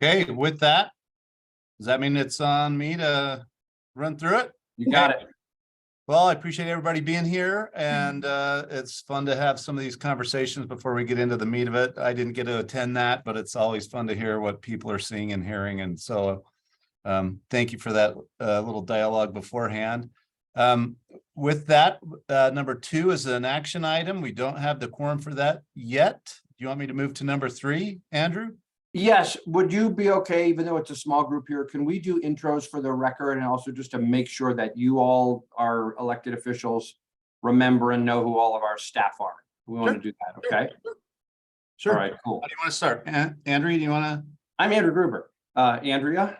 Okay, with that, does that mean it's on me to run through it? You got it. Well, I appreciate everybody being here, and it's fun to have some of these conversations before we get into the meat of it. I didn't get to attend that, but it's always fun to hear what people are seeing and hearing. And so thank you for that little dialogue beforehand. With that, number 2 is an action item. We don't have the quorum for that yet. Do you want me to move to number 3, Andrew? Yes, would you be okay, even though it's a small group here, can we do intros for the record and also just to make sure that you all, our elected officials, remember and know who all of our staff are? We want to do that, okay? Sure. All right, cool. How do you want to start? Andrea, do you want to? I'm Andrew Gruber. Andrea?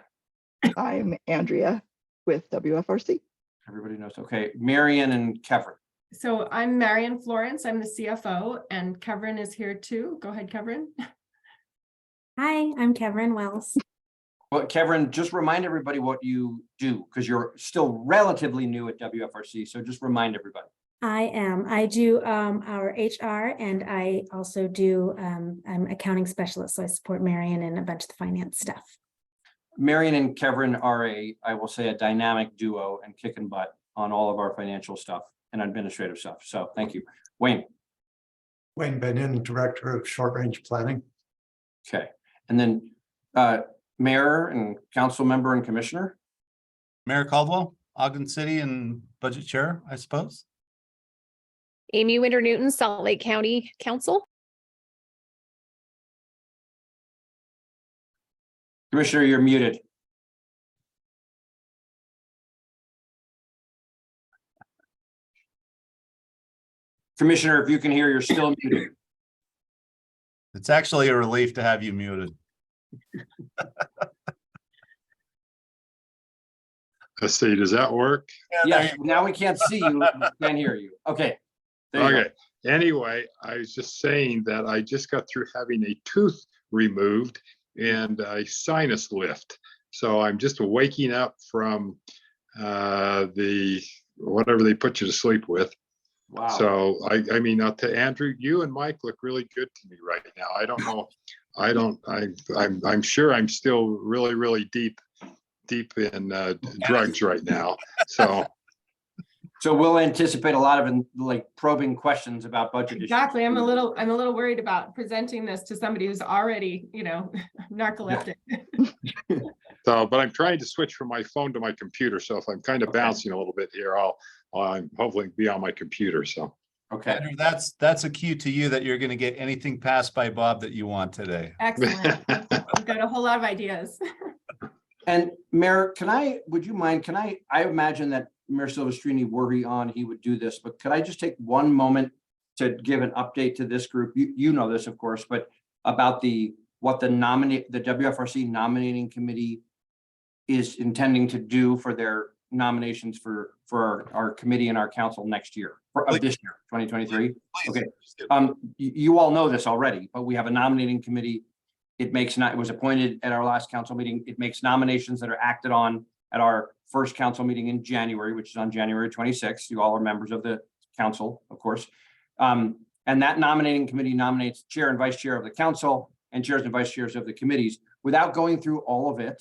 I'm Andrea with WFRC. Everybody knows. Okay, Marion and Kevin. So I'm Marion Florence. I'm the CFO, and Kevin is here too. Go ahead, Kevin. Hi, I'm Kevin Wells. Well, Kevin, just remind everybody what you do, because you're still relatively new at WFRC. So just remind everybody. I do our HR, and I also do I'm accounting specialist, so I support Marion and a bunch of the finance stuff. Marion and Kevin are I will say, a dynamic duo and kicking butt on all of our financial stuff and administrative stuff. So thank you. Wayne. Wayne Benyon, Director of Short Range Planning. Okay. And then Mayor and Council Member and Commissioner. Mayor Caldwell, Ogden City and Budget Chair, I suppose. Amy Winter Newton, Salt Lake County Council. Commissioner, you're muted. Commissioner, if you can hear, you're still muted. It's actually a relief to have you muted. Let's see, does that work? Yes, now we can't see you, we can't hear you. Okay. There you go. Okay, anyway, I was just saying that I just got through having a tooth removed and a sinus lift. So I'm just waking up from the whatever they put you to sleep with. Wow. So I mean, to Andrew, you and Mike look really good to me right now. I don't know. I'm sure I'm still really deep in drugs right now. So we'll anticipate a lot of like probing questions about budget issues. Exactly. I'm a little worried about presenting this to somebody who's already, narcoleptic. So, but I'm trying to switch from my phone to my computer. So if I'm kind of bouncing a little bit here, I'll hopefully be on my computer. So. Okay. Andrew, that's a cue to you that you're going to get anything passed by Bob that you want today. Excellent. I've got a whole lot of ideas. And Mayor, would you mind, I imagine that Mayor Silvestrini, were he on, he would do this, but could I just take one moment to give an update to this group? You know this, of course, but about what the WFRC nominating committee is intending to do for their nominations for our committee and our council next year, of this year, 2023. Okay. You all know this already, but we have a nominating committee. It was appointed at our last council meeting. It makes nominations that are acted on at our first council meeting in January, which is on January 26th. You all are members of the council, of course. And that nominating committee nominates chair and vice chair of the council and chairs and vice chairs of the committees. Without going through all of it,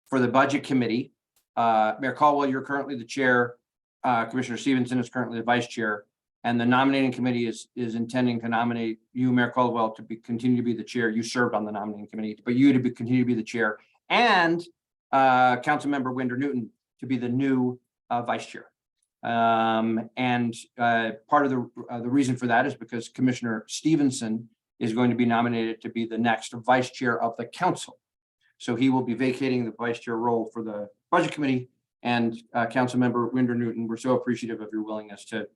for the budget committee, Mayor Caldwell, you're currently the chair. Commissioner Stevenson is currently the vice chair. And the nominating committee is intending to nominate you, Mayor Caldwell, to continue to be the chair. You served on the nominating committee, but you to continue to be the chair, and Councilmember Winder Newton to be the new vice chair. And part of the reason for that is because Commissioner Stevenson is going to be nominated to be the next vice chair of the council. So he will be vacating the vice chair role for the budget committee. And Councilmember Winder Newton, we're so appreciative of your willingness to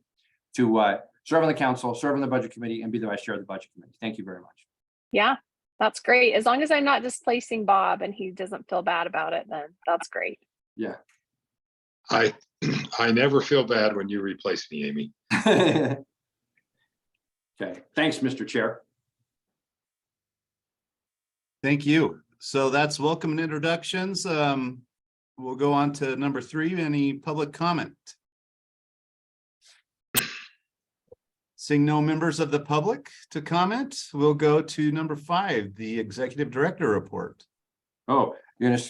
serve on the council, serve on the budget committee, and be the vice chair of the budget committee. Thank you very much. Yeah, that's great. As long as I'm not displacing Bob and he doesn't feel bad about it, then that's great. Yeah. I never feel bad when you replace me, Amy. Okay. Thanks, Mr. Chair. Thank you. So that's welcome and introductions. We'll go on to number 3. Any public comment? Seeing no members of the public to comment, we'll go to number 5, the Executive Director report. Oh, you're gonna,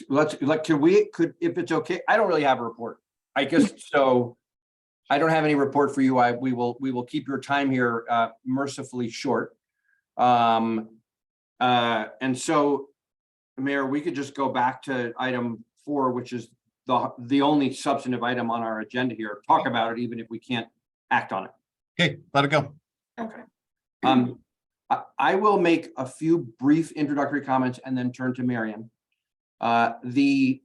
if it's okay, I don't really have a report. I guess, so I don't have any report for you. We will keep your time here mercifully short. And so, Mayor, we could just go back to item 4, which is the only substantive item on our agenda here. Talk about it, even if we can't act on it. Okay, let it go. Okay. I will make a few brief introductory comments and then turn to Marion. The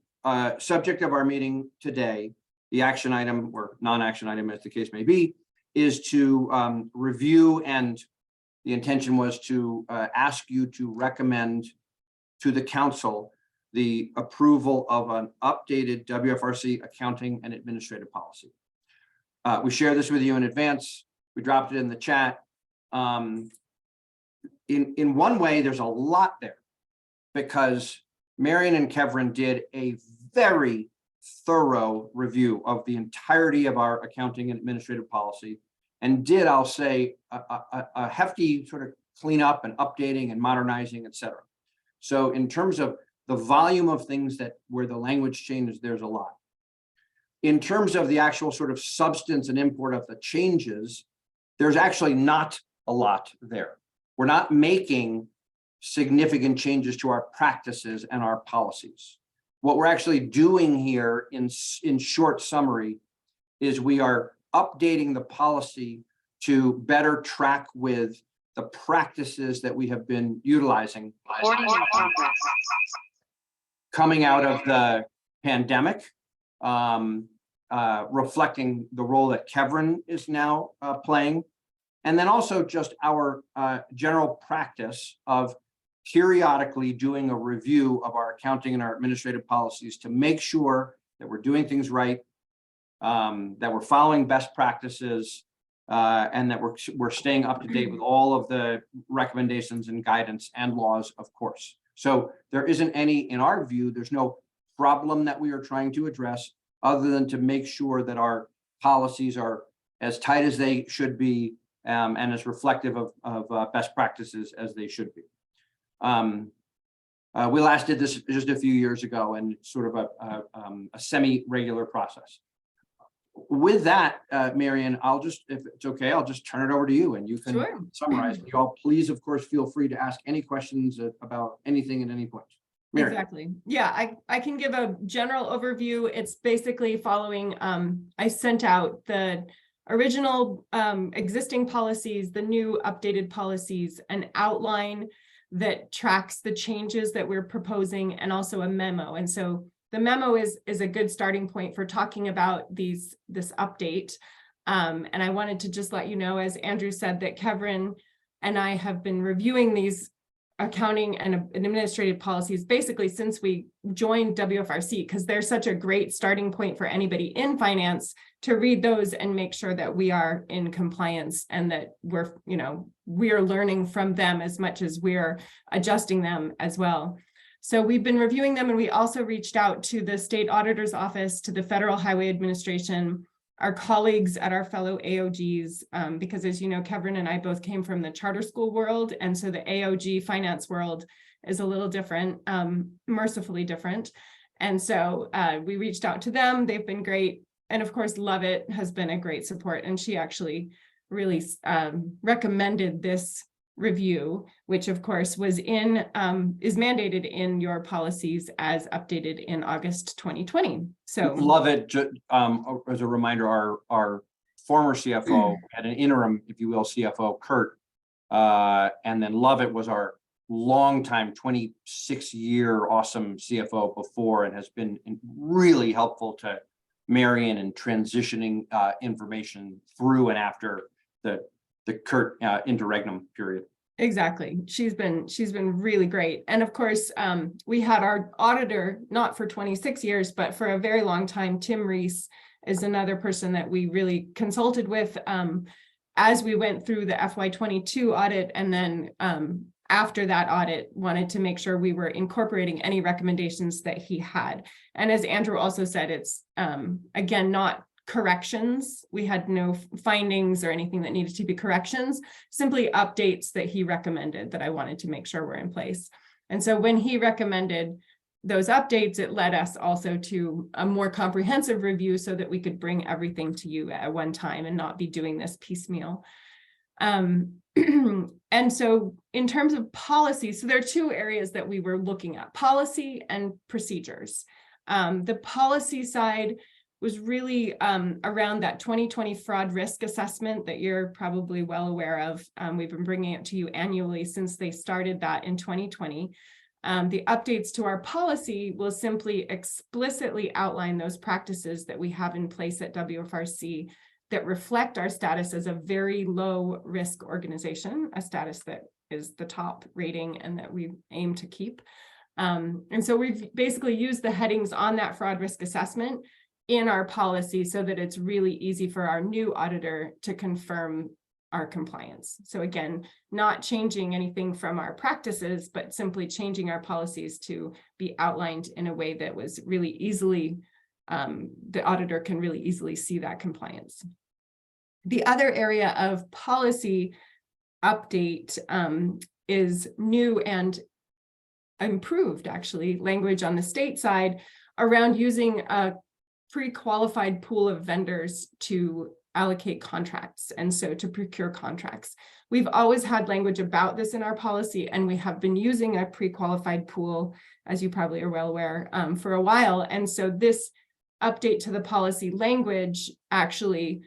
subject of our meeting today, the action item or non-action item, as the case may be, is to review, and the intention was to ask you to recommend to the council the approval of an updated WFRC accounting and administrative policy. We share this with you in advance. We dropped it in the chat. In one way, there's a lot there because Marion and Kevin did a very thorough review of the entirety of our accounting and administrative policy, and did, I'll say, a hefty sort of cleanup and updating and modernizing, et cetera. So in terms of the volume of things where the language changes, there's a lot. In terms of the actual sort of substance and import of the changes, there's actually not a lot there. We're not making significant changes to our practices and our policies. What we're actually doing here in short summary is we are updating the policy to better track with the practices that we have been utilizing coming out of the pandemic, reflecting the role that Kevin is now playing. And then also just our general practice of periodically doing a review of our accounting and our administrative policies to make sure that we're doing things right, that we're following best practices, and that we're staying up to date with all of the recommendations and guidance and laws, of course. So there isn't any, in our view, there's no problem that we are trying to address other than to make sure that our policies are as tight as they should be, and as reflective of best practices as they should be. We last did this just a few years ago, and it's sort of a semi-regular process. With that, Marion, I'll just, if it's okay, I'll just turn it over to you and you can Sure. summarize. You all, please, of course, feel free to ask any questions about anything at any point. Marion. Exactly. Yeah, I can give a general overview. It's basically following, I sent out the original existing policies, the new updated policies, an outline that tracks the changes that we're proposing, and also a memo. And so the memo is a good starting point for talking about this update. And I wanted to just let you know, as Andrew said, that Kevin and I have been reviewing these accounting and administrative policies basically since we joined WFRC, because they're such a great starting point for anybody in finance to read those and make sure that we are in compliance, and that we're learning from them as much as we're adjusting them as well. So we've been reviewing them, and we also reached out to the state auditor's office, to the Federal Highway Administration, our colleagues at our fellow AOGs, because as you know, Kevin and I both came from the charter school world. And so the AOG finance world is a little different, mercifully different. And so we reached out to them. They've been great. And of course, Lovett has been a great support. And she actually really recommended this review, which of course was is mandated in your policies as updated in August 2020. So Lovett, as a reminder, our former CFO had an interim, if you will, CFO, Kurt, and then Lovett was our longtime 26-year awesome CFO before, and has been really helpful to Marion in transitioning information through and after the Kurt interregnum period. exactly. She's been really great. And of course, we had our auditor, not for 26 years, but for a very long time. Tim Reese is another person that we really consulted with as we went through the FY22 audit. And then after that audit, wanted to make sure we were incorporating any recommendations that he had. And as Andrew also said, it's again, not corrections. We had no findings or anything that needed to be corrections, simply updates that he recommended that I wanted to make sure were in place. And so when he recommended those updates, it led us also to a more comprehensive review so that we could bring everything to you at one time and not be doing this piecemeal. And so in terms of policy, so there are two areas that we were looking at, policy and procedures. The policy side was really around that 2020 fraud risk assessment that you're probably well aware of. We've been bringing it to you annually since they started that in 2020. The updates to our policy will simply explicitly outline those practices that we have in place at WFRC that reflect our status as a very low risk organization, a status that is the top rating and that we aim to keep. And so we've basically used the headings on that fraud risk assessment in our policy so that it's really easy for our new auditor to confirm our compliance. So again, not changing anything from our practices, but simply changing our policies to be outlined in a way that was really easily, the auditor can really easily see that compliance. The other area of policy update is new and improved, actually, language on the state side around using a pre-qualified pool of vendors to allocate contracts and so to procure contracts. We've always had language about this in our policy, and we have been using a pre-qualified pool, as you probably are well aware, for a while. And so this update to the policy language actually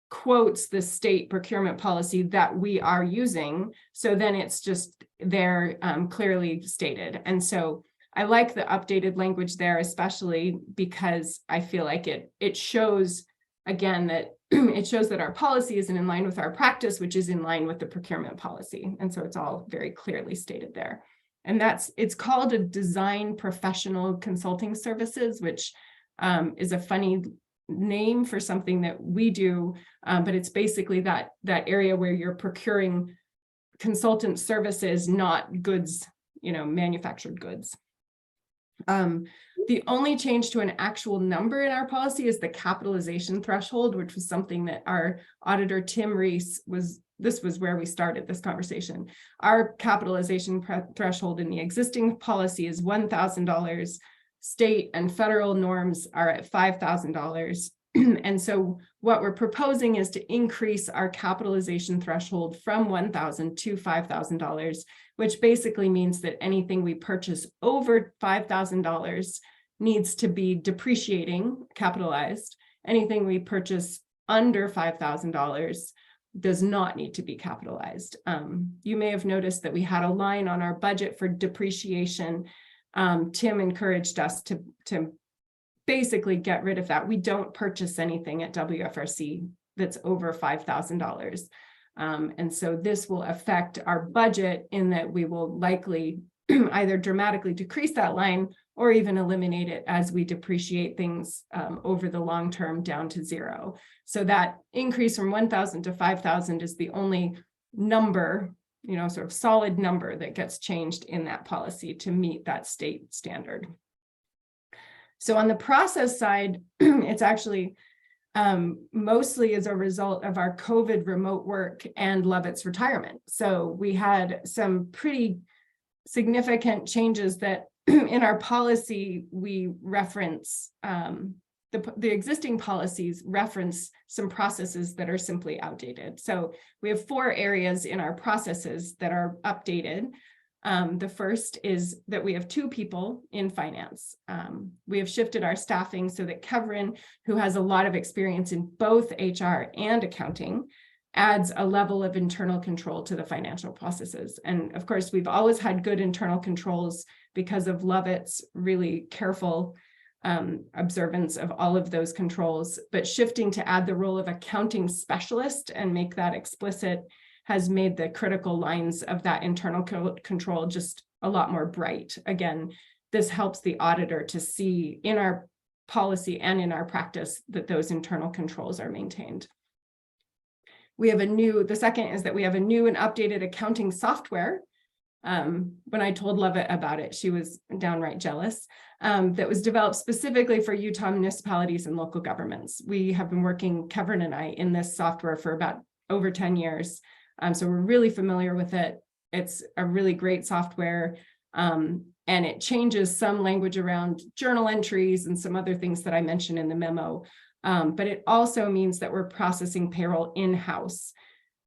quotes the state procurement policy that we are using. So then it's just there clearly stated. And so I like the updated language there, especially because I feel like it shows, again, that it shows that our policy isn't in line with our practice, which is in line with the procurement policy. And so it's all very clearly stated there. And it's called a design professional consulting services, which is a funny name for something that we do, but it's basically that area where you're procuring consultant services, not goods, manufactured goods. The only change to an actual number in our policy is the capitalization threshold, which was something that our auditor, Tim Reese, this was where we started this conversation. Our capitalization threshold in the existing policy is $1,000. State and federal norms are at $5,000. And so what we're proposing is to increase our capitalization threshold from $1,000 to $5,000, which basically means that anything we purchase over $5,000 needs to be depreciating, capitalized. Anything we purchase under $5,000 does not need to be capitalized. You may have noticed that we had a line on our budget for depreciation. Tim encouraged us to basically get rid of that. We don't purchase anything at WFRC that's over $5,000. And so this will affect our budget in that we will likely either dramatically decrease that line or even eliminate it as we depreciate things over the long term down to zero. So that increase from 1,000 to 5,000 is the only number, sort of solid number that gets changed in that policy to meet that state standard. So on the process side, it's actually mostly as a result of our COVID remote work and Lovett's retirement. So we had some pretty significant changes that in our policy, we reference, the existing policies reference some processes that are simply outdated. So we have 4 areas in our processes that are updated. The first is that we have 2 people in finance. We have shifted our staffing so that Kevin, who has a lot of experience in both HR and accounting, adds a level of internal control to the financial processes. And of course, we've always had good internal controls because of Lovett's really careful observance of all of those controls, but shifting to add the role of accounting specialist and make that explicit has made the critical lines of that internal control just a lot more bright. Again, this helps the auditor to see in our policy and in our practice that those internal controls are maintained. We have the second is that we have a new and updated accounting software. When I told Lovett about it, she was downright jealous. That was developed specifically for Utah municipalities and local governments. We have been working, Kevin and I, in this software for about over 10 years. So we're really familiar with it. It's a really great software. And and it changes some language around journal entries and some other things that I mentioned in the memo. But it also means that we're processing payroll in-house.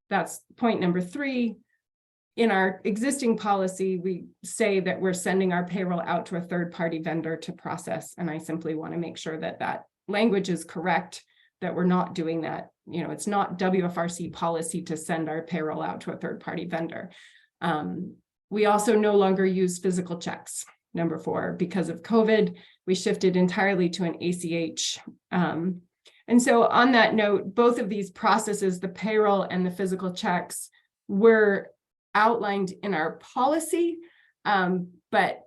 That's point number 3. In our existing policy, we say that we're sending our payroll out to a third-party vendor to process. And I simply want to make sure that that language is correct, that we're not doing that. You know, it's not WFRC policy to send our payroll out to a third-party vendor. We also no longer use physical checks, number 4, because of COVID. We shifted entirely to an ACH. And so on that note, both of these processes, the payroll and the physical checks, were outlined in our policy. But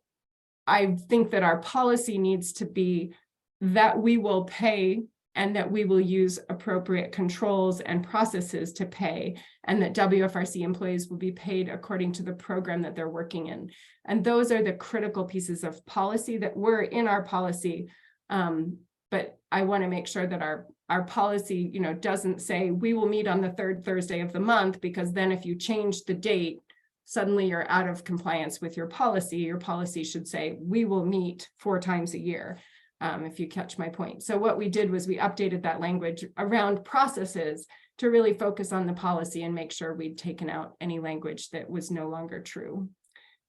I think that our policy needs to be that we will pay and that we will use appropriate controls and processes to pay, and that WFRC employees will be paid according to the program that they're working in. And those are the critical pieces of policy that were in our policy. But I want to make sure that our policy, you know, doesn't say we will meet on the 3rd Thursday of the month, because then if you change the date, suddenly you're out of compliance with your policy. Your policy should say we will meet 4 times a year, if you catch my point. So what we did was we updated that language around processes to really focus on the policy and make sure we'd taken out any language that was no longer true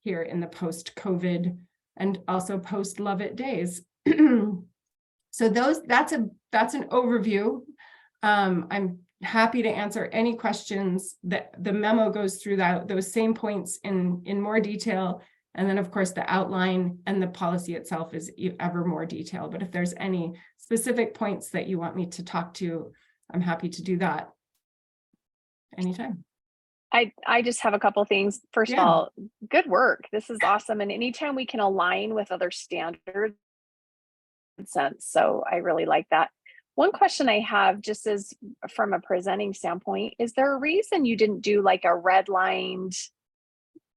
here in the post-COVID and also post-Lovett days. So that's an overview. I'm happy to answer any questions. That the memo goes through those same points in more detail. And then, of course, the outline and the policy itself is ever more detailed. But if there's any specific points that you want me to talk to, I'm happy to do that anytime. I just have a couple things. First of all, good work. This is awesome. And anytime we can align with other standards, sense. So I really like that. One question I have, just as from a presenting standpoint, is there a reason you didn't do like a redlined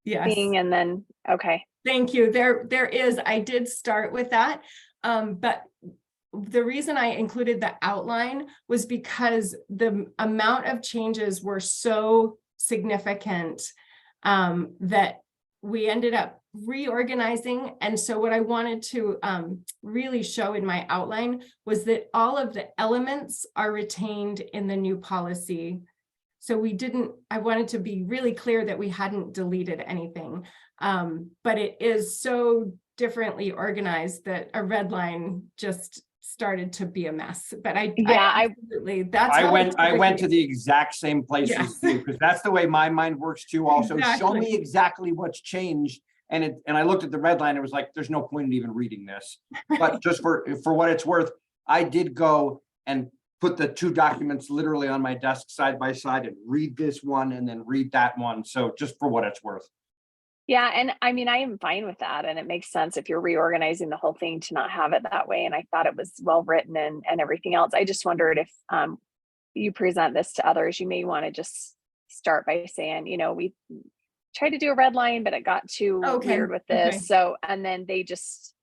thing and then, okay. Thank you. There is, I did start with that. But the reason I included the outline was because the amount of changes were so significant that we ended up reorganizing. And so what I wanted to really show in my outline was that all of the elements are retained in the new policy. So I wanted to be really clear that we hadn't deleted anything, but it is so differently organized that a red line just started to be a mess. But I went to the exact same place as you, because that's the way my mind works too. Also, show me exactly what's changed. And I looked at the red line. It was like, there's no point in even reading this. But just for what it's worth, I did go and put the 2 documents literally on my desk side by side and read this one and then read that one. So just for what it's worth. Yeah. And I mean, I am fine with that. And it makes sense if you're reorganizing the whole thing to not have it that way. And I thought it was well written and everything else. I just wondered if you present this to others, you may want to just start by saying, you know, we tried to do a red line, but it got too weird with this. Okay. So, and then they just,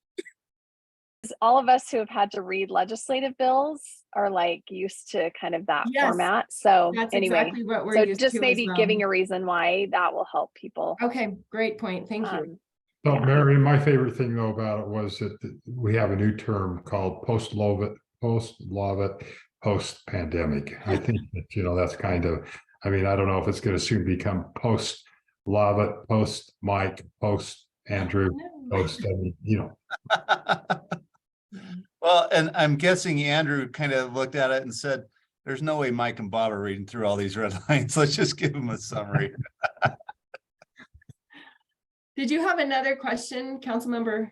all of us who have had to read legislative bills are like used to kind of that format. So that's anyway, exactly what we're used just to maybe giving a reason why that will help people. Okay, great point. Thank you. So Mary, my favorite thing though about it was that we have a new term called post-Lovett, post-pandemic. I think that, you know, that's kind of, I mean, I don't know if it's going to soon become post-Lovett, post-Mike, post-Andrew, post, I mean, you know. Well, and I'm guessing Andrew kind of looked at it and said, there's no way Mike and Bob are reading through all these red lines. Let's just give them a summary. Did you have another question, Councilmember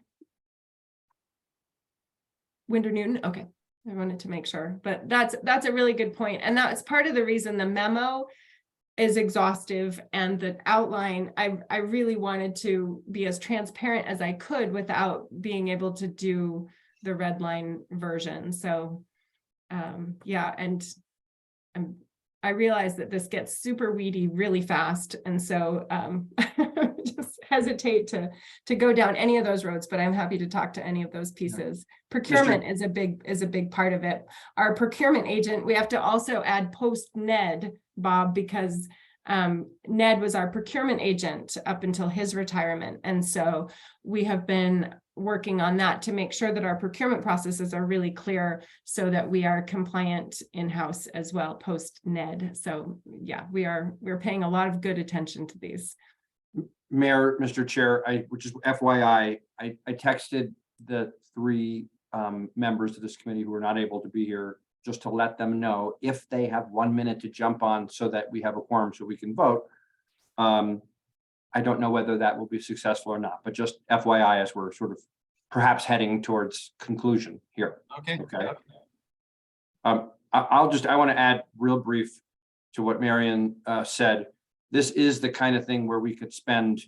Winder Newton? Okay, I wanted to make sure, but that's a really good point. And that's part of the reason the memo is exhaustive and the outline, I really wanted to be as transparent as I could without being able to do the red line version. So yeah, and I realize that this gets super weedy really fast. And so just hesitate to go down any of those roads, but I'm happy to talk to any of those pieces. Procurement is a big part of it. Our procurement agent, we have to also add post-NED, Bob, because Ned was our procurement agent up until his retirement. And so we have been working on that to make sure that our procurement processes are really clear so that we are compliant in-house as well post Ned. So yeah, we're paying a lot of good attention to these. Mayor, Mr. Chair, which is FYI, I texted the three members of this committee who are not able to be here, just to let them know if they have 1 minute to jump on so that we have a quorum so we can vote. I don't know whether that will be successful or not, but just FYI, as we're sort of perhaps heading towards conclusion here. Okay. Okay. I want to add real brief to what Marion said. This is the kind of thing where we could spend,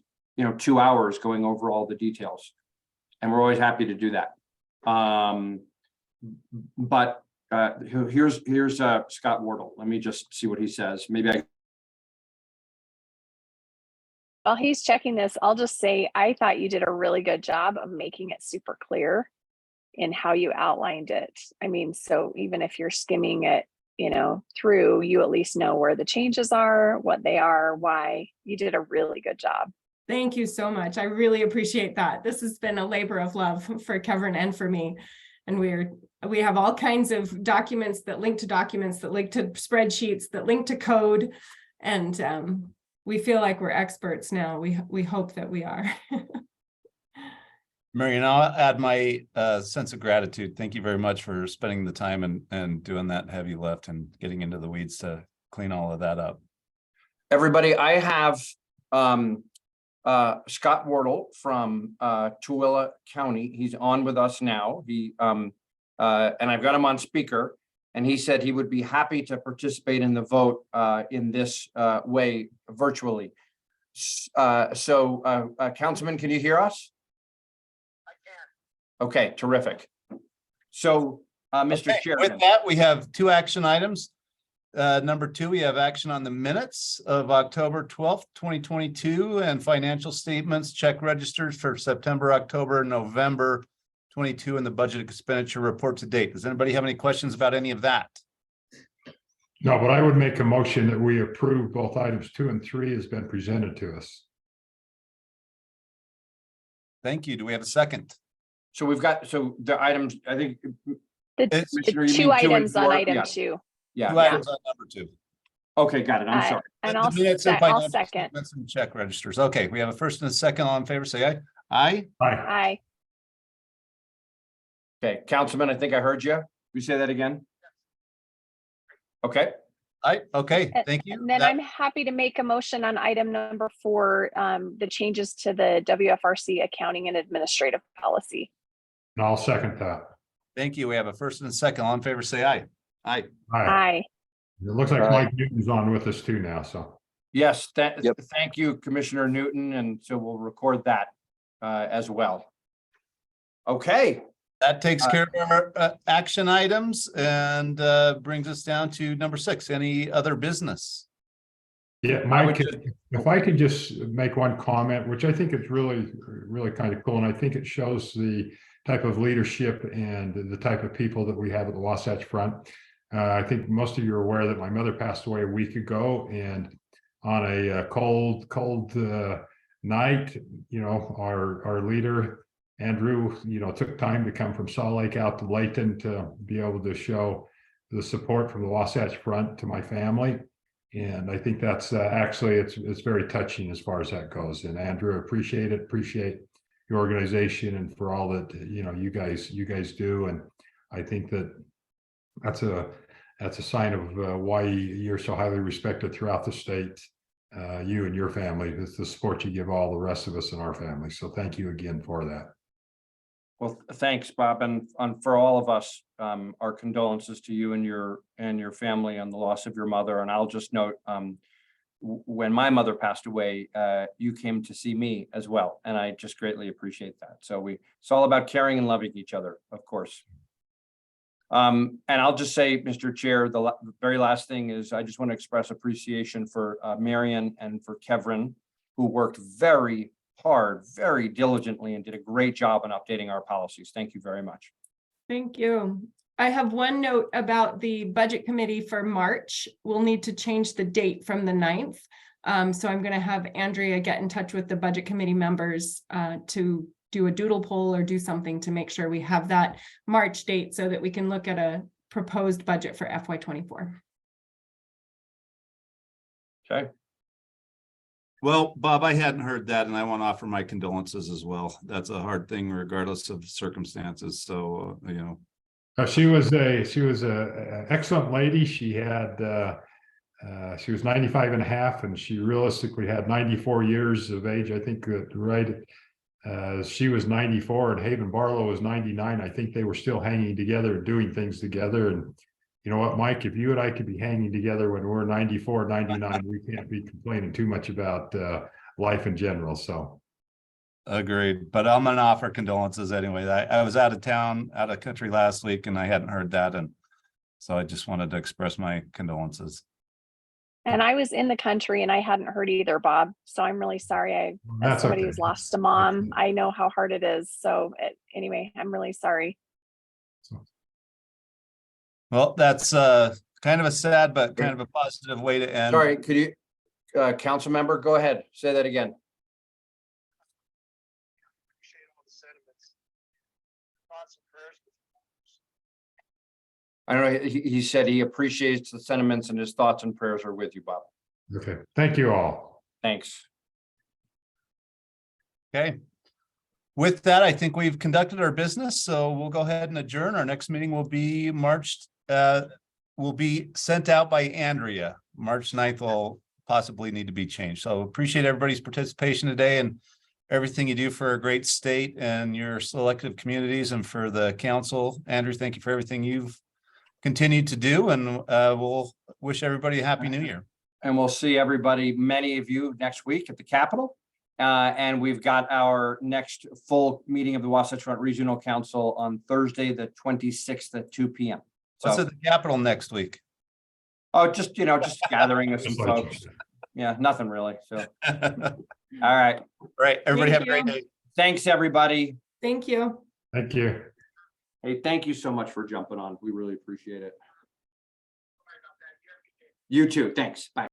2 hours going over all the details. And we're always happy to do that. But here's Scott Wardle. Let me just see what he says. Maybe While he's checking this, I'll just say, I thought you did a really good job of making it super clear in how you outlined it. I mean, so even if you're skimming it, through, you at least know where the changes are, what they are, why. You did a really good job. Thank you so much. I really appreciate that. This has been a labor of love for Kevin and for me. And we have all kinds of documents that link to spreadsheets, that link to code. And we feel like we're experts now. We hope that we are. Marion, I'll add my sense of gratitude. Thank you very much for spending the time and doing that heavy lift and getting into the weeds to clean all of that up. everybody, I have Scott Wardle from Tooele County. He's on with us now. He and I've got him on speaker, and he said he would be happy to participate in the vote in this way virtually. So Councilman, can you hear us? I can. Okay, terrific. So Mr. Okay, Chairman. with that, we have 2 action items. Number 2, we have action on the minutes of October 12th, 2022 and financial statements, check registers for September, October, November 22 and the budget expenditure report to date. Does anybody have any questions about any of that? No, but I would make a motion that we approve both items 2 and 3 has been presented to us. Thank you. Do we have a second? So we've got, so the items, I think. The Commissioner, you 2 mean 2 and items on 4? item Yeah. 2. Yeah. 2 items on number 2. Okay, got it. I'm sorry. And The I'll minutes and I'll financial second. statements and check registers. Okay, we have a first and a second. All in favor, say aye. Aye. Aye. Aye. Okay, Councilman, I think I heard you. Will you say that again? Okay, Aye. Okay, thank you. And then That- I'm happy to make a motion on item number 4, the changes to the WFRC accounting and administrative policy. And I'll second that. Thank you. We have a first and a second. All in favor, say aye. Aye. Aye. Aye. It looks like Aye. Mike Newton's on with us too now, so. yes, thank you, Commissioner Newton, and so we'll record that as well. Okay, That takes care of our action items and brings us down to number 6. Any other business? Yeah, I would Mike, if I could just make one comment, which I think is really, really kind of cool, and I think it shows the type of leadership and the type of people that we have at the Wasatch Front. I think most of you are aware that my mother passed away a week ago, and on a cold night, our leader, Andrew, took time to come from Salt Lake out to Layton to be able to show the support from the Wasatch Front to my family. And I think that's actually, it's very touching as far as that goes. And Andrew, appreciate your organization and for all that, you guys do. And I think that's a sign of why you're so highly respected throughout the state. You and your family, it's the support you give all the rest of us in our family. So thank you again for that. well, thanks, Bob, and for all of us, our condolences to you and your family on the loss of your mother. And I'll just note, when my mother passed away, you came to see me as well, and I just greatly appreciate that. So it's all about caring and loving each other, of course. And I'll just say, Mr. Chair, the very last thing is I just want to express appreciation for Marion and for Kevin, who worked very hard, very diligently, and did a great job in updating our policies. Thank you very much. Thank you. I have one note about the budget committee for March. We'll need to change the date from the 9th. So I'm going to have Andrea get in touch with the budget committee members to do a doodle poll or do something to make sure we have that March date so that we can look at a proposed budget for FY24. Okay, Well, Bob, I hadn't heard that and I want to offer my condolences as well. That's a hard thing regardless of circumstances. So, She was a excellent lady. She was 95 and a half, and she realistically had 94 years of age. I think right. She was 94 and Haven Barlow was 99. I think they were still hanging together, doing things together. And you know what, Mike, if you and I could be hanging together when we're 94, 99, we can't be complaining too much about life in general. So. agreed, but I'm gonna offer condolences anyway. I was out of town, out of country last week and I hadn't heard that. And so I just wanted to express my condolences. And I was in the country and I hadn't heard either, Bob. So I'm really sorry. As That's somebody okay. who's lost a mom, I know how hard it is. So anyway, I'm really sorry. Well, that's kind of a sad, but kind of a positive way to end. sorry, could you, council member, go ahead, say that again. I don't know, he said he appreciates the sentiments and his thoughts and prayers are with you, Bob. Okay. Thank you all. Thanks. Okay. With that, I think we've conducted our business, so we'll go ahead and adjourn. Our next meeting will be will be sent out by Andrea. March 9th will possibly need to be changed. So appreciate everybody's participation today and everything you do for a great state and your selective communities and for the council. Andrew, thank you for everything you've continued to do, and we'll wish everybody a happy new year. And we'll see everybody, many of you next week at the Capitol. And we've got our next full meeting of the Wasatch Front Regional Council on Thursday, the 26th at 2 p.m. What's So, at the Capitol next week? oh, just gathering of some folks. Yeah, nothing really. So, all right. Right, everybody have a Thank great you. day. Thanks, everybody. Thank you. Thank you. Hey, thank you so much for jumping on. We really appreciate it. You too. Thanks. Bye.